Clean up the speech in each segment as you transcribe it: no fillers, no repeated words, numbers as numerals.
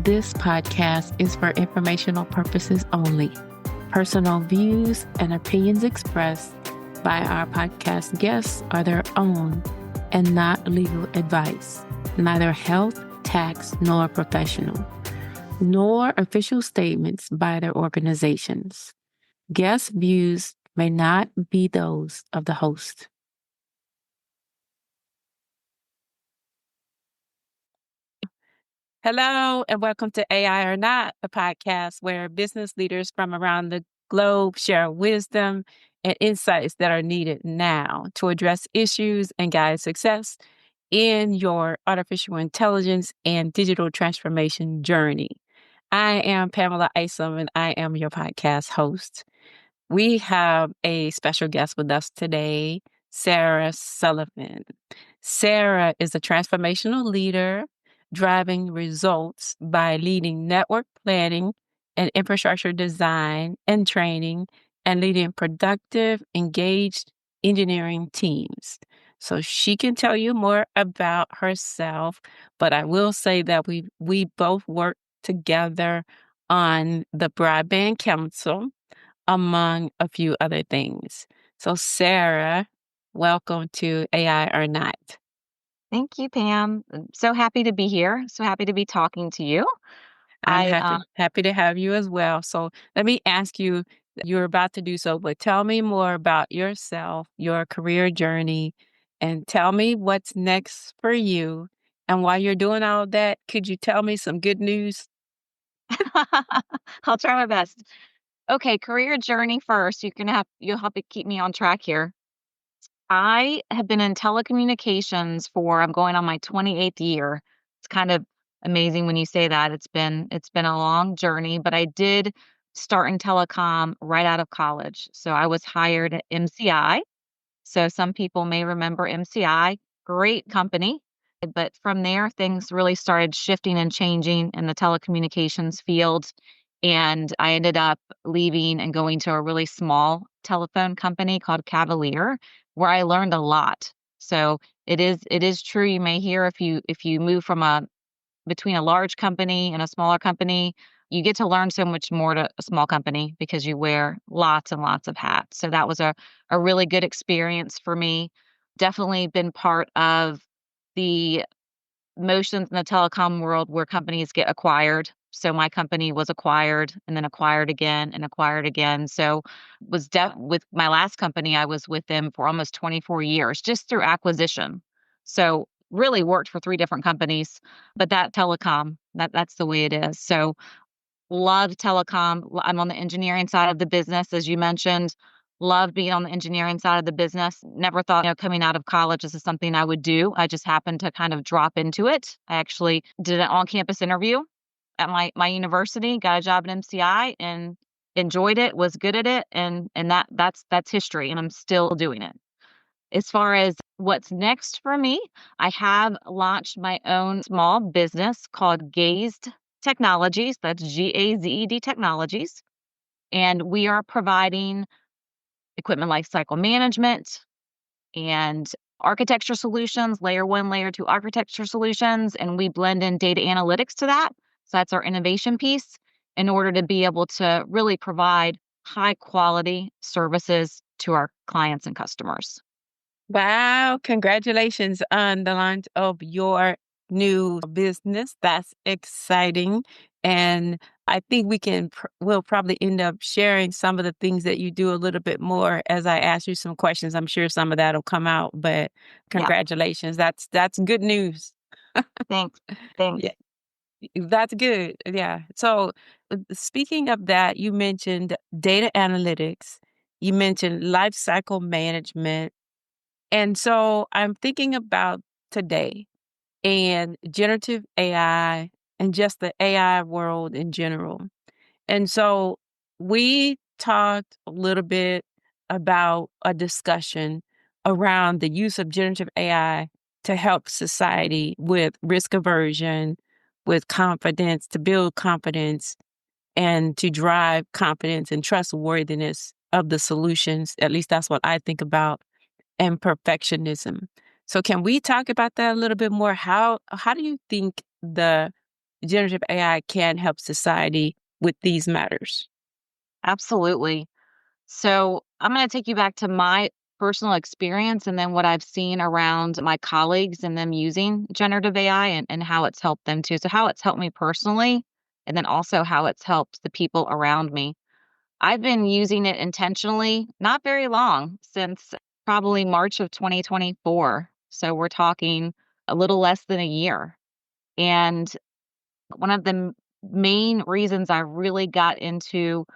This podcast is for informational purposes only. Personal views and opinions expressed by our podcast guests are their own and not legal advice, neither health, tax, nor professional, nor official statements by their organizations. Guest views may not be those of the host. Hello, and welcome to AI or Not, a podcast where business leaders from around the globe share wisdom and insights that are needed now to address issues and guide success in your artificial intelligence and digital transformation journey. I am Pamela Isom, and I am your podcast host. We have a special guest with us today, Sarah Sullivan. Sarah is a transformational leader driving results by leading network planning and infrastructure design and training and leading productive, engaged engineering teams. So she can tell you more about herself, but I will say that we both work together on the Broadband Council, among a few other things. So Sarah, welcome to AI or Not. Thank you, Pam. I'm so happy to be here. So happy to be talking to you. I'm happy to have you as well. So let me ask you, you're about to do so, but tell me more about yourself, your career journey, and tell me what's next for you. And while you're doing all of that, could you tell me some good news? I'll try my best. Okay, career journey first. You'll help to keep me on track here. I have been in telecommunications for I'm going on my 28th year. It's kind of amazing when you say that. It's been a long journey, but I did start in telecom right out of college. So I was hired at MCI. So some people may remember MCI, great company. But from there, things really started shifting and changing in the telecommunications field. And I ended up leaving and going to a really small telephone company called Cavalier, where I learned a lot. So it is true. You may hear if you move from between a large company and a smaller company, you get to learn so much more to a small company because you wear lots and lots of hats. So that was a really good experience for me. Definitely been part of the motions in the telecom world where companies get acquired. So my company was acquired and then acquired again and acquired again. So with my last company, I was with them for almost 24 years just through acquisition. So really worked for three different companies, but that telecom, that's the way it is. So love telecom. I'm on the engineering side of the business, as you mentioned. Love being on the engineering side of the business. Never thought, coming out of college, this is something I would do. I just happened to kind of drop into it. I actually did an on-campus interview at my university, got a job at MCI, and enjoyed it. Was good at it, and that's history. And I'm still doing it. As far as what's next for me, I have launched my own small business called Gazed Technologies. That's GAZED Technologies. And we are providing equipment lifecycle management and architecture solutions, layer one, layer two architecture solutions. And we blend in data analytics to that. So that's our innovation piece in order to be able to really provide high quality services to our clients and customers. Wow, congratulations on the launch of your new business. That's exciting. And I think we'll probably end up sharing some of the things that you do a little bit more as I ask you some questions. I'm sure some of that'll come out, but congratulations. Yeah. That's good news. Thanks. Yeah, that's good. Yeah. So speaking of that, you mentioned data analytics, you mentioned life cycle management. And so I'm thinking about today and generative AI and just the AI world in general. And so we talked a little bit about a discussion around the use of generative AI to help society with risk aversion, with confidence, to build confidence, and to drive confidence and trustworthiness of the solutions. At least that's what I think about, and perfectionism. So can we talk about that a little bit more? How do you think the generative AI can help society with these matters? Absolutely. So I'm going to take you back to my personal experience and then what I've seen around my colleagues and them using generative AI and how it's helped them too. So, how it's helped me personally, and then also how it's helped the people around me. I've been using it intentionally, not very long, since probably March of 2024. So, we're talking a little less than a year. And one of the main reasons I really got into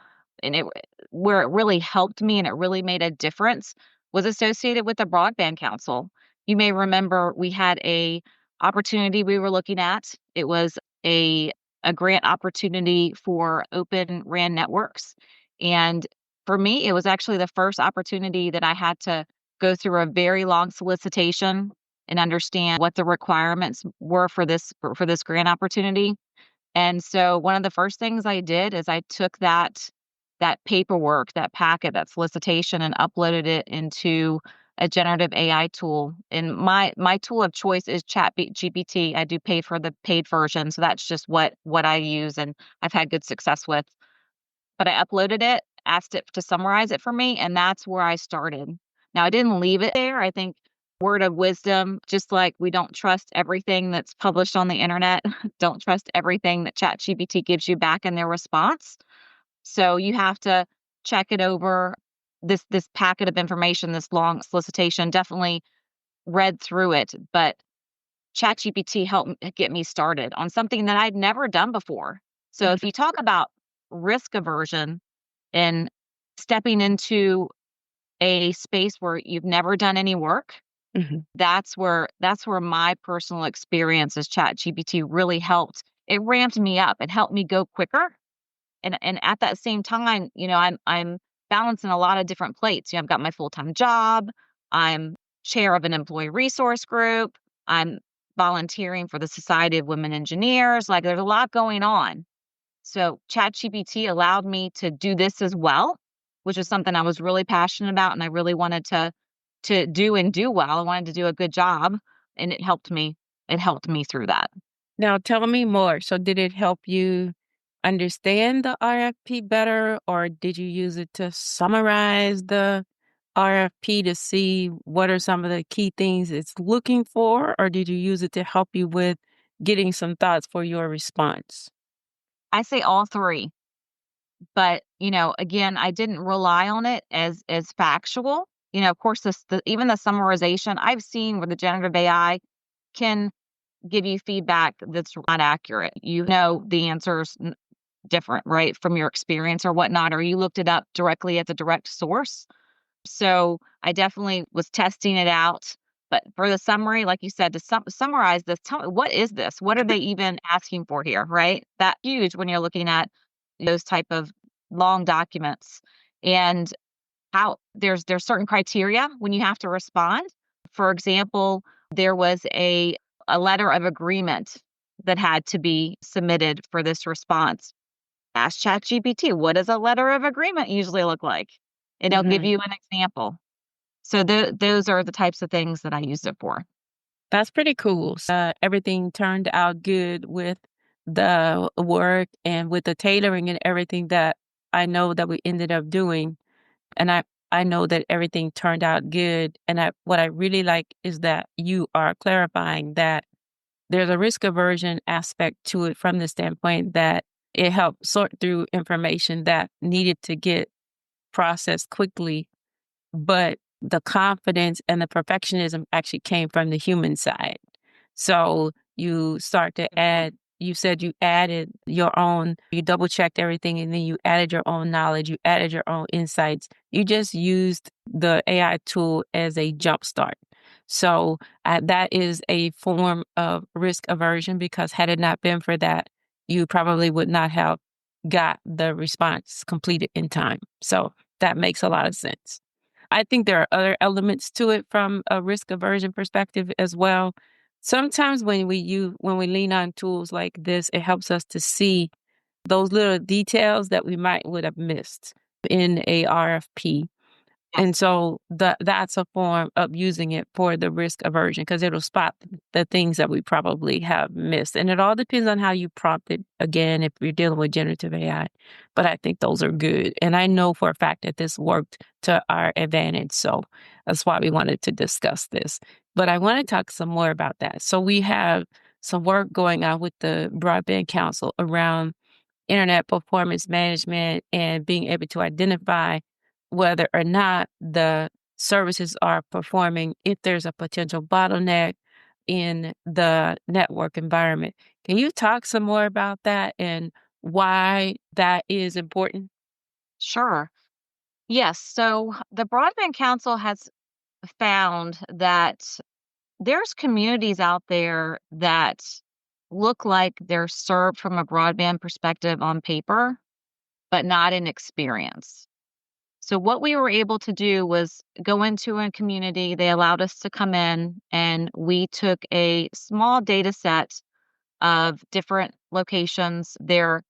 and it where it really helped me and it really made a difference was associated with the broadband council. You may remember we had a opportunity we were looking at. It was a grant opportunity for open RAN networks. And for me, it was actually the first opportunity that I had to go through a very long solicitation and understand what the requirements were for this grant opportunity. And so one of the first things I did is I took that paperwork, that packet, that solicitation, and uploaded it into a generative AI tool. And my tool of choice is ChatGPT. I do pay for the paid version, so that's just what I use and I've had good success with. But I uploaded it, asked it to summarize it for me, and that's where I started. Now I didn't leave it there. I think word of wisdom, just like we don't trust everything that's published on the internet, don't trust everything that ChatGPT gives you back in their response. So you have to check it over. This packet of information, this long solicitation, definitely read through it, but ChatGPT helped get me started on something that I'd never done before. So if you talk about risk aversion and stepping into a space where you've never done any work, Mhm. that's where my personal experience as ChatGPT really helped. It ramped me up. It helped me go quicker. And at that same time, I'm balancing a lot of different plates. I've got my full-time job. I'm chair of an employee resource group. I'm volunteering for the Society of Women Engineers. Like there's a lot going on. So ChatGPT allowed me to do this as well, which is something I was really passionate about and I really wanted to do and do well. I wanted to do a good job and it helped me. It helped me through that. Now tell me more. So did it help you understand the RFP better, or did you use it to summarize the RFP to see what are some of the key things it's looking for, or did you use it to help you with getting some thoughts for your response? I say all three. But, again, I didn't rely on it as factual. Of course, even the summarization I've seen where the generative AI can give you feedback that's not accurate. The answer's different, right, from your experience or whatnot, or you looked it up directly at the direct source. So I definitely was testing it out. But for the summary, like you said, to summarize this, tell me, what is this? What are they even asking for here, right? That huge when you're looking at those type of long documents. And how there's certain criteria when you have to respond. For example, there was a letter of agreement that had to be submitted for this response. Ask ChatGPT, what does a letter of agreement usually look like? And it'll give Mhm. you an example. So those are the types of things that I use it for. That's pretty cool. Everything turned out good with the work and with the tailoring and everything that I know that we ended up doing. And I know that everything turned out good. And what I really like is that you are clarifying that there's a risk aversion aspect to it from the standpoint that it helped sort through information that needed to get processed quickly, but the confidence and the perfectionism actually came from the human side. So you start to Good point. add, you said you added your own, you double checked everything and then you added your own knowledge, you added your own insights. You just used the AI tool as a jumpstart. So that is a form of risk aversion because had it not been for that, you probably would not have got the response completed in time. So that makes a lot of sense. I think there are other elements to it from a risk aversion perspective as well. Sometimes when we lean on tools like this, it helps us to see those little details that we might would have missed in a RFP. Yes. And so that's a form of using it for the risk aversion because it'll spot the things that we probably have missed. And it all depends on how you prompt it, again, if you're dealing with generative AI. But I think those are good. And I know for a fact that this worked to our advantage. So that's why we wanted to discuss this. But I want to talk some more about that. So we have some work going on with the Broadband Council around internet performance management and being able to identify whether or not the services are performing, if there's a potential bottleneck in the network environment. Can you talk some more about that and why that is important? Sure. Yes. So the Broadband Council has found that there's communities out there that look like they're served from a broadband perspective on paper, but not in experience. So, what we were able to do was go into a community. They allowed us to come in and we took a small data set of different locations, their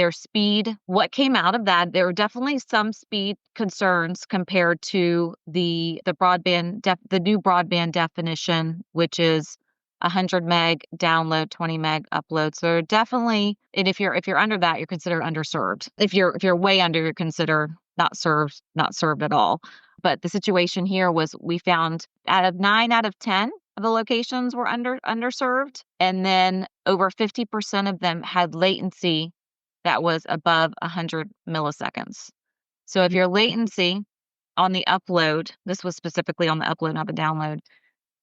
speed. What came out of that, there were definitely some speed concerns compared to the new broadband definition, which is 100 meg download, 20 meg upload. So definitely, and if you're under that, you're considered underserved. If you're way under, you're considered not served at all. But the situation here was we found out of 9 out of 10 of the locations were underserved, and then over 50% of them had latency that was above 100 milliseconds. So if your latency on the upload, this was specifically on the upload, not the download,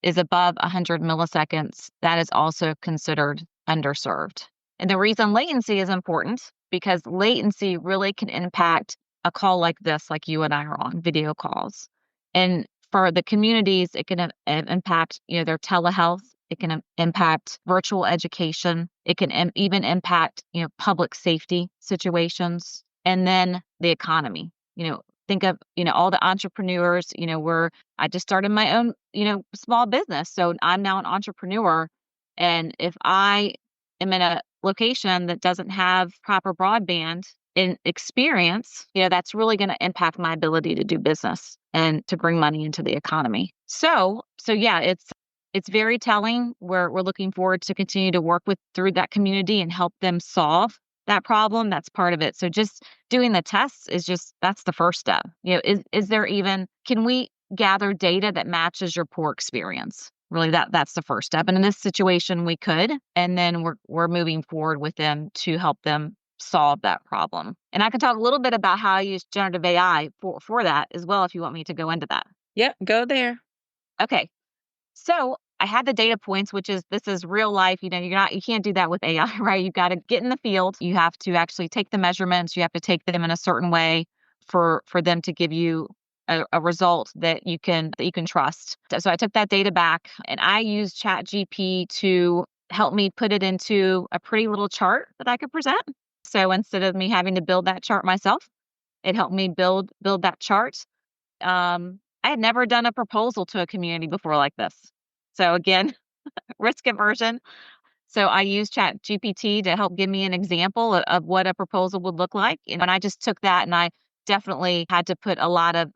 is above 100 milliseconds, that is also considered underserved. And the reason latency is important because latency really can impact a call like this, like you and I are on video calls. And for the communities, it can impact, their telehealth. It can impact virtual education. It can even impact, public safety situations, and then the economy. Think of, all the entrepreneurs, I just started my own, small business. So I'm now an entrepreneur. And if I am in a location that doesn't have proper broadband in experience, that's really going to impact my ability to do business and to bring money into the economy. So yeah, it's very telling. We're looking forward to continue to work through that community and help them solve that problem. That's part of it. So just doing the tests that's the first step. Is there even, can we gather data that matches your poor experience? Really, that's the first step. And in this situation, we could, and then we're moving forward with them to help them solve that problem. And I can talk a little bit about how I use generative AI for that as well, if you want me to go into that. Yep, go there. Okay. So I had the data points, this is real life. You can't do that with AI, right? You got to get in the field. You have to actually take the measurements. You have to take them in a certain way for them to give you a result that you can trust. So I took that data back and I used ChatGPT to help me put it into a pretty little chart that I could present. So instead of me having to build that chart myself, it helped me build that chart. I had never done a proposal to a community before like this. So again, risk aversion. So I used ChatGPT to help give me an example of what a proposal would look like. And I just took that and I definitely had to put a lot of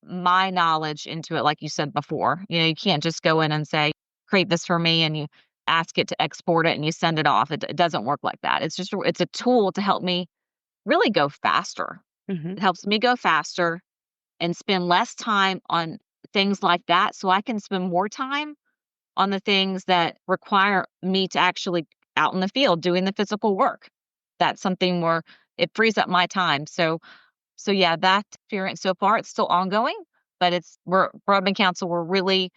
my knowledge into it, like you said before. You can't just go in and say, create this for me and you ask it to export it and you send it off. It doesn't work like that. It's a tool to help me really go faster. Hmm. It helps me go faster and spend less time on things like that so I can spend more time on the things that require me to actually out in the field doing the physical work. That's something where it frees up my time. So yeah, that experience so far, it's still ongoing, but we're Broadband Council, we're really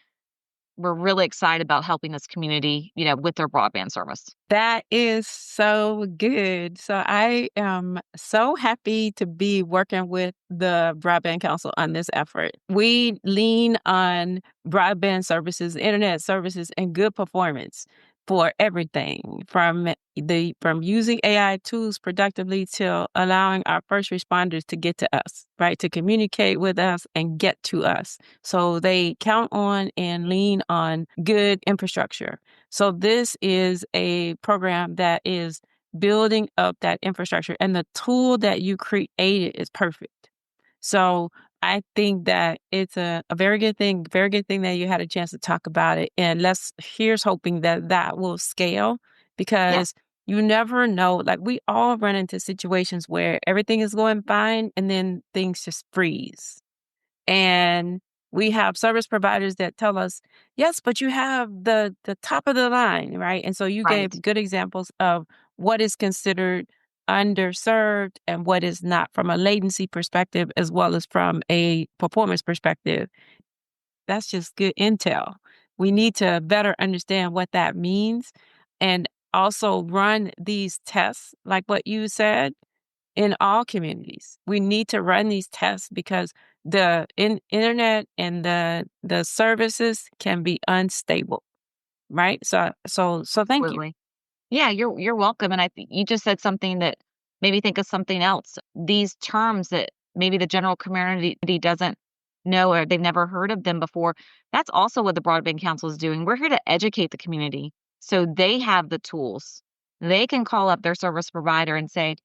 excited about helping this community, with their broadband service. That is so good. So I am so happy to be working with the Broadband Council on this effort. We lean on broadband services, internet services, and good performance for everything from using AI tools productively to allowing our first responders to get to us, right? To communicate with us and get to us. So they count on and lean on good infrastructure. So this is a program that is building up that infrastructure, and the tool that you created is perfect. So I think that it's a very good thing that you had a chance to talk about it. And here's hoping that that will scale Yeah, because you never know. Like we all run into situations where everything is going fine and then things just freeze. And we have service providers that tell us, yes, but you have the top of the line, right? And so you right. gave good examples of what is considered underserved and what is not from a latency perspective as well as from a performance perspective. That's just good intel. We need to better understand what that means and also run these tests like what you said in all communities. We need to run these tests because the internet and the services can be unstable, right? So thank you. Absolutely. Yeah, you're welcome. And I think you just said something that made me think of something else. These terms that maybe the general community doesn't know or they've never heard of them before. That's also what the Broadband Council is doing. We're here to educate the community so they have the tools. They can call up their service provider and say,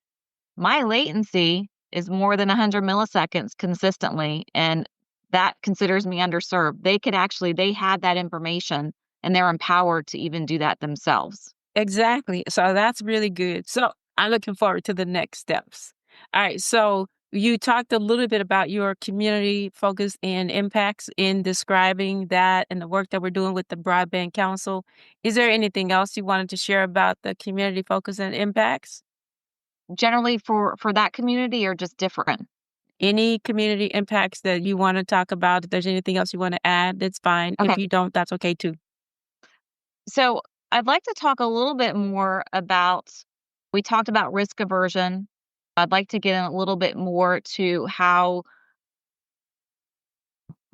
my latency is more than 100 milliseconds consistently, and that considers me underserved. They have that information and they're empowered to even do that themselves. Exactly. So that's really good. So I'm looking forward to the next steps. All right. So you talked a little bit about your community focus and impacts in describing that and the work that we're doing with the Broadband Council. Is there anything else you wanted to share about the community focus and impacts? Generally for that community or just different? Any community impacts that you want to talk about? If there's anything else you want to add, that's fine. If Okay. you don't, that's okay too. So I'd like to talk a little bit more about we talked about risk aversion. I'd like to get in a little bit more to how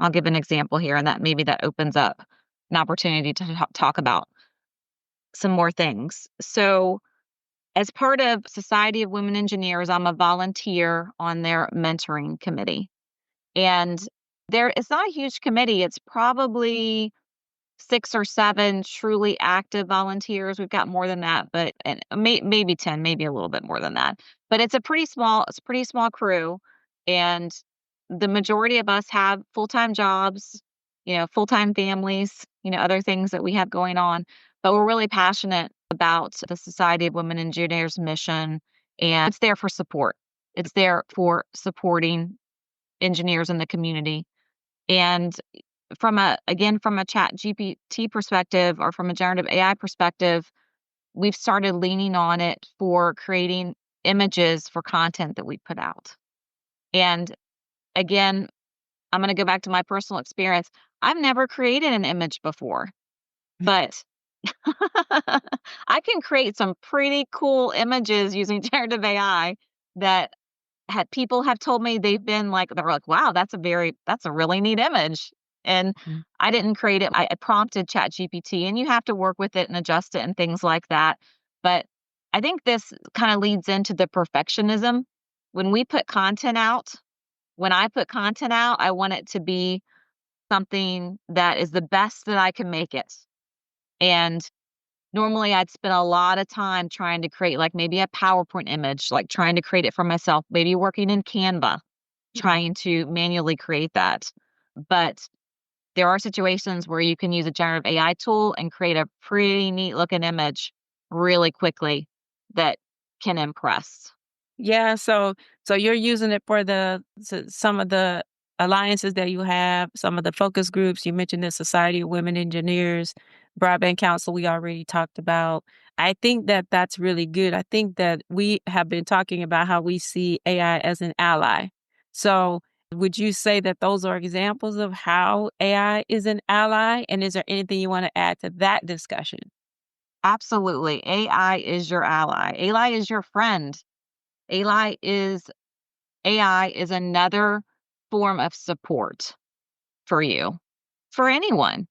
I'll give an example here and that maybe that opens up an opportunity to talk about some more things. So as part of Society of Women Engineers, I'm a volunteer on their mentoring committee. And it's not a huge committee. It's probably 6 or 7 truly active volunteers. We've got more than that, but and maybe 10, maybe a little bit more than that. But it's a pretty small crew, and the majority of us have full-time jobs, full-time families, other things that we have going on, but we're really passionate about the Society of Women Engineers mission, and it's there for support. It's there for supporting engineers in the community. And from a chat GPT perspective or from a generative AI perspective, we've started leaning on it for creating images for content that we put out. And again, I'm going to go back to my personal experience. I've never created an image before, but I can create some pretty cool images using generative AI that had people have told me they're like, "Wow, that's a really neat image." And Mm. I didn't create it. I prompted ChatGPT, and you have to work with it and adjust it and things like that. But I think this kind of leads into the perfectionism. When we put content out, when I put content out, I want it to be something that is the best that I can make it. And normally I'd spend a lot of time trying to create like maybe a PowerPoint image, like trying to create it for myself, maybe working in Canva Mm. trying to manually create that. But there are situations where you can use a generative AI tool and create a pretty neat looking image really quickly that can impress. Yeah, so you're using it for some of the alliances that you have, some of the focus groups. You mentioned the Society of Women Engineers, Broadband Council we already talked about. I think that that's really good. I think that we have been talking about how we see AI as an ally. So, would you say that those are examples of how AI is an ally? And is there anything you want to add to that discussion? Absolutely. AI is your ally. AI is your friend. AI is AI is another form of support for you, for anyone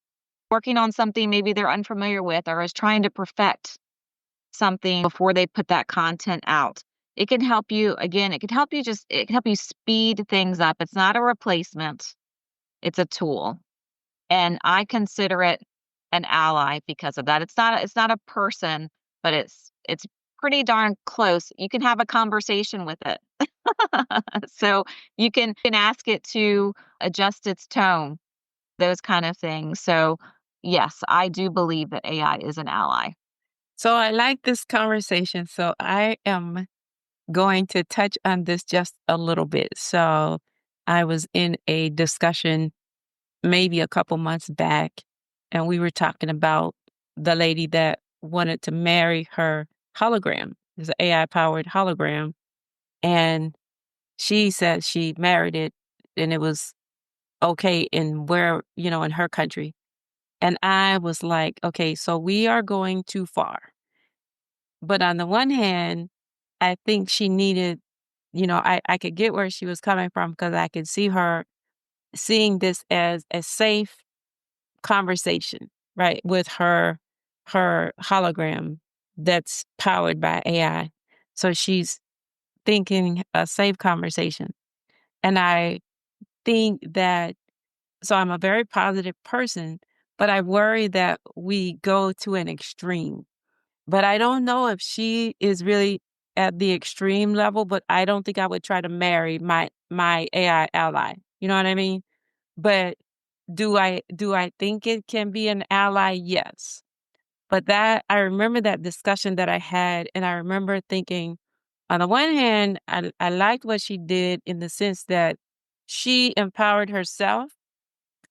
working on something maybe they're unfamiliar with or is trying to perfect something before they put that content out. It can help you again, it can help you speed things up. It's not a replacement, it's a tool. And I consider it an ally because of that. It's not a person, but it's pretty darn close. You can have a conversation with it. So you can ask it to adjust its tone, those kind of things. So, yes, I do believe that AI is an ally. So I like this conversation. So I am going to touch on this just a little bit. So I was in a discussion maybe a couple months back, and we were talking about the lady that wanted to marry her hologram. It's an AI powered hologram. And she said she married it and it was okay in where, in her country. And I was like, okay, so we are going too far. But on the one hand, I think she needed, I could get where she was coming from because I could see her seeing this as a safe conversation, right, with her hologram that's powered by AI. So she's thinking a safe conversation. And I think that so I'm a very positive person, but I worry that we go to an extreme. But I don't know if she is really at the extreme level, but I don't think I would try to marry my AI ally. You know what I mean? But do I think it can be an ally? Yes. But that I remember that discussion that I had, and I remember thinking, on the one hand, I liked what she did in the sense that she empowered herself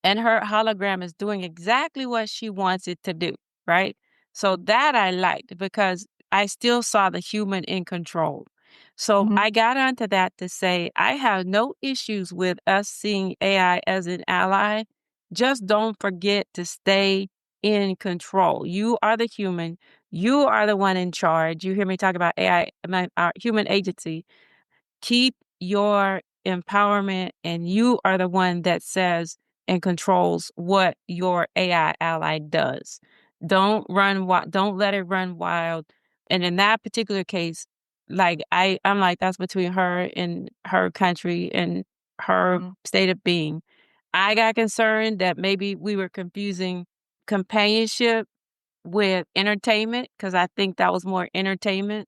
and her hologram is doing exactly what she wants it to do, right? So that I liked because I still saw the human in control. So Mhm, I got onto that to say I have no issues with us seeing AI as an ally. Just don't forget to stay in control. You are the human. You are the one in charge. You hear me talk about AI, our human agency. Keep your empowerment, and you are the one that says and controls what your AI ally does. Don't let it run wild. And in that particular case, like I'm like, that's between her and her country and her mhm, state of being. I got concerned that maybe we were confusing companionship with entertainment because I think that was more entertainment,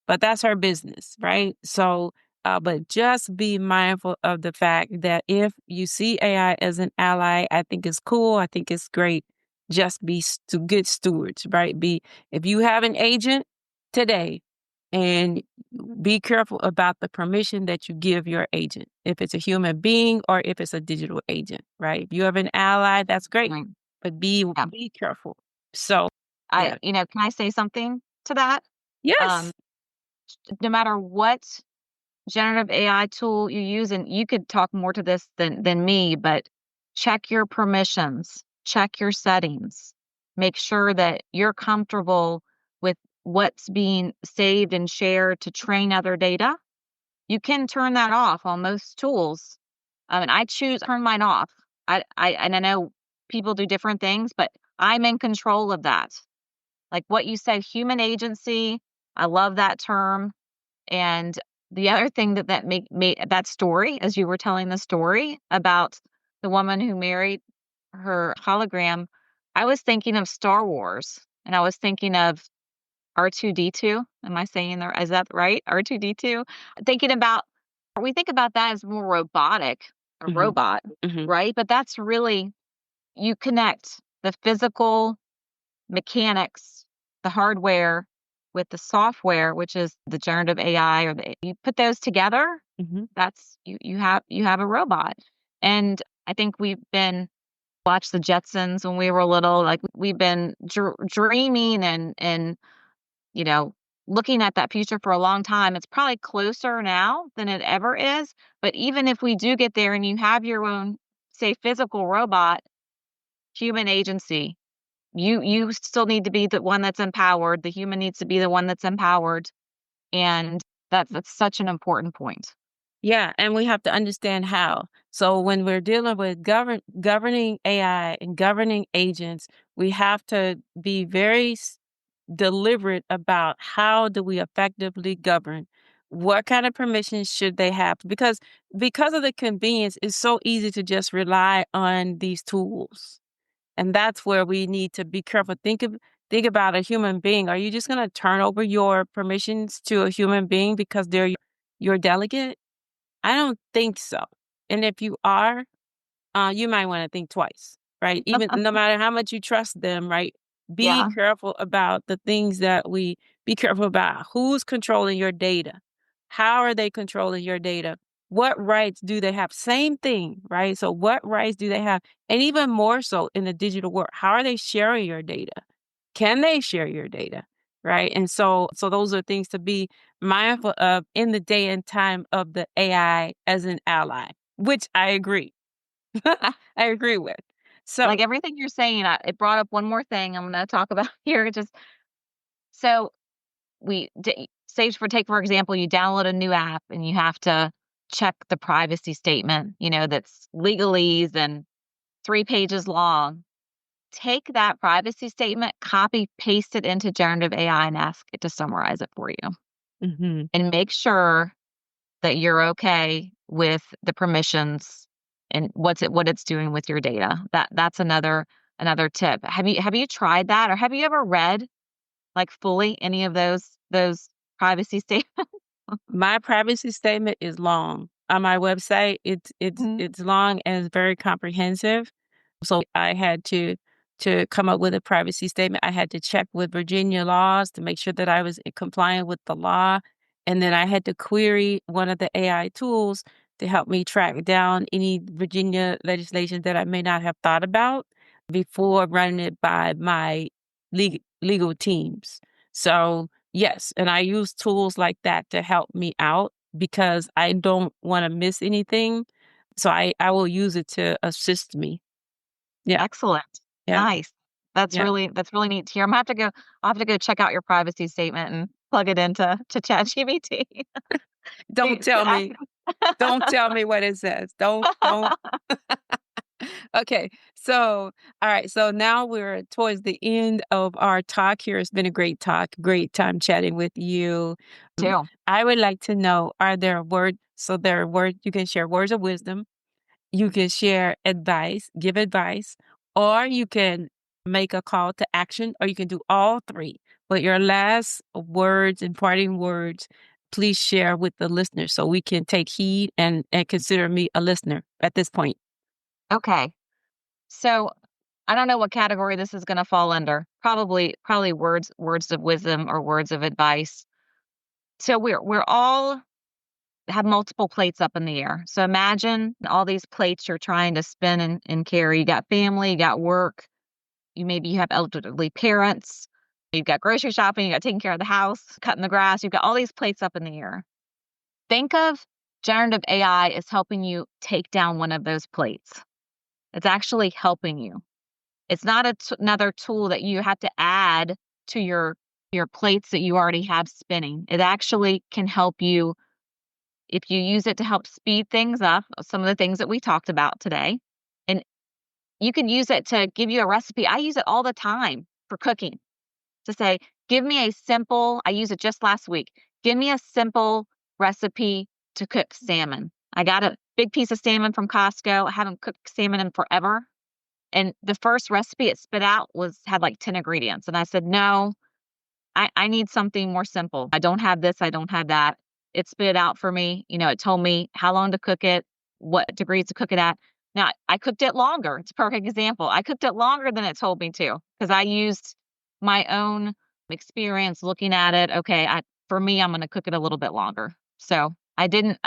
but that's her business, right? So, but just be mindful of the fact that if you see AI as an ally, I think it's cool. I think it's great. Just be good stewards, right? If you have an agent today, and be careful about the permission that you give your agent, if it's a human being or if it's a digital agent, right? If you have an ally, that's great, right, but be yeah. be careful. So, yeah, Can I say something to that? Um, yes. no matter what generative AI tool you use, and you could talk more to this than me, but check your permissions, check your settings, make sure that you're comfortable with what's being saved and shared to train other data. You can turn that off on most tools. And I choose turn mine off. I know people do different things, but I'm in control of that. Like what you said, human agency. I love that term. And the other thing that made that story, as you were telling the story about the woman who married her hologram, I was thinking of Star Wars, and I was thinking of R2-D2. Am I saying there? Is that right? R2-D2. Thinking about we think about that as more robotic, a Hmm. robot, Hmm. right? But that's really you connect the physical mechanics, the hardware with the software, which is the generative AI or you put those together, Hmm. that's you have a robot. And I think we've been watched the Jetsons when we were little, like we've been dreaming and you know looking at that future for a long time. It's probably closer now than it ever is, but even if we do get there and you have your own say physical robot, human agency, you still need to be the one that's empowered. The human needs to be the one that's empowered, and that's such an important point. Yeah, and we have to understand how. So when we're dealing with governing AI and governing agents, we have to be very deliberate about how do we effectively govern. What kind of permissions should they have? Because of the convenience, it's so easy to just rely on these tools. And that's where we need to be careful. Think about a human being. Are you just going to turn over your permissions to a human being because they're your delegate? I don't think so. And if you are, you might want to think twice, right? Even no matter how much you trust them, right? Be Yeah. careful about the things that we be careful about. Who's controlling your data? How are they controlling your data? What rights do they have? Same thing, right? So, what rights do they have? And even more so in the digital world, how are they sharing your data? Can they share your data? Right. And so those are things to be mindful of in the day and time of the AI as an ally, which I agree. I agree with. So, Like, everything you're saying, it brought up one more thing I'm gonna talk about here. Just so we d say for take, for example, you download a new app and you have to check the privacy statement, that's legalese and 3 pages long. Take that privacy statement, copy, paste it into generative AI and ask it to summarize it for you. mhm. And make sure that you're okay with the permissions and what it's doing with your data. That's another tip. Have you tried that, or have you ever read, like, fully any of those privacy statements? My privacy statement is long. On my website, Mhm. it's long and it's very comprehensive. So I had to come up with a privacy statement. I had to check with Virginia laws to make sure that I was compliant with the law. And then I had to query one of the AI tools to help me track down any Virginia legislation that I may not have thought about before running it by my legal teams. So yes, and I use tools like that to help me out because I don't wanna miss anything. So I will use it to assist me. Yeah, Excellent. yeah, Nice. That's yeah. really neat to hear. I'll have to go check out your privacy statement and plug it into ChatGPT. Don't See tell I me don't tell me what it says. Don't. Okay, so, all right, so now we're towards the end of our talk here. It's been a great talk, great time chatting with you. too. I would like to know, are there words so there are words you can share words of wisdom. You can share advice, give advice, or you can make a call to action, or you can do all three. But your last words and parting words, please share with the listener so we can take heed and consider me a listener at this point. Okay. So, I don't know what category this is gonna fall under. Probably words of wisdom or words of advice. So we're all have multiple plates up in the air. So imagine all these plates you're trying to spin and carry. You got family, you got work, you have elderly parents, you've got grocery shopping, you got taking care of the house, cutting the grass, you've got all these plates up in the air. Think of generative AI as helping you take down one of those plates. It's actually helping you. It's not another tool that you have to add to your plates that you already have spinning. It actually can help you if you use it to help speed things up, some of the things that we talked about today. And you could use it to give you a recipe. I use it all the time for cooking to say, give me a simple, I used it just last week. Give me a simple recipe to cook salmon. I got a big piece of salmon from Costco. I haven't cooked salmon in forever. And the first recipe it spit out had like 10 ingredients. And I said, no, I need something more simple. I don't have this, I don't have that. It spit it out for me. It told me how long to cook it, what degrees to cook it at. Now, I cooked it longer. It's a perfect example. I cooked it longer than it told me to because I used my own experience looking at it. Okay, for me, I'm going to cook it a little bit longer. So I do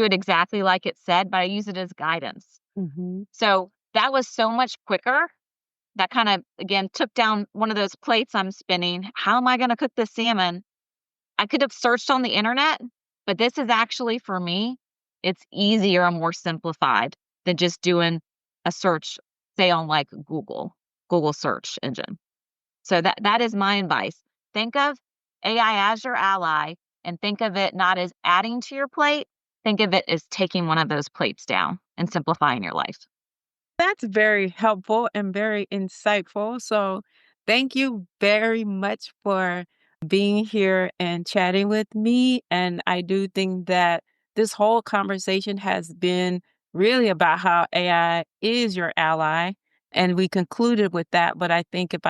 it exactly like it said, but I use it as guidance. Mhm. So that was so much quicker. That kind of, again, took down one of those plates I'm spinning. How am I going to cook this salmon? I could have searched on the internet, but this is actually for me, it's easier and more simplified than just doing a search, say on like Google search engine. So that is my advice. Think of AI as your ally and think of it not as adding to your plate. Think of it as taking one of those plates down and simplifying your life. That's very helpful and very insightful. So, thank you very much for being here and chatting with me. And I do think that this whole conversation has been really about how AI is your ally. And we concluded with that. But I think if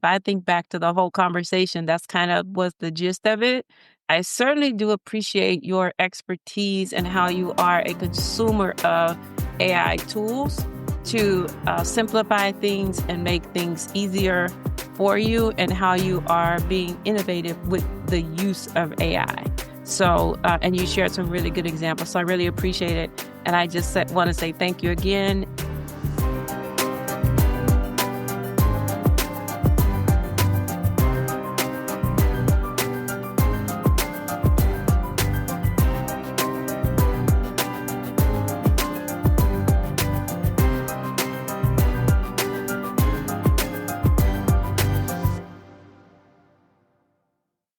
I think back to the whole conversation, that's kind of was the gist of it. I certainly do appreciate your expertise and how you are a consumer of AI tools to simplify things and make things easier for you, and how you are being innovative with the use of AI. So, and you shared some really good examples. So I really appreciate it. And I just want to say thank you again.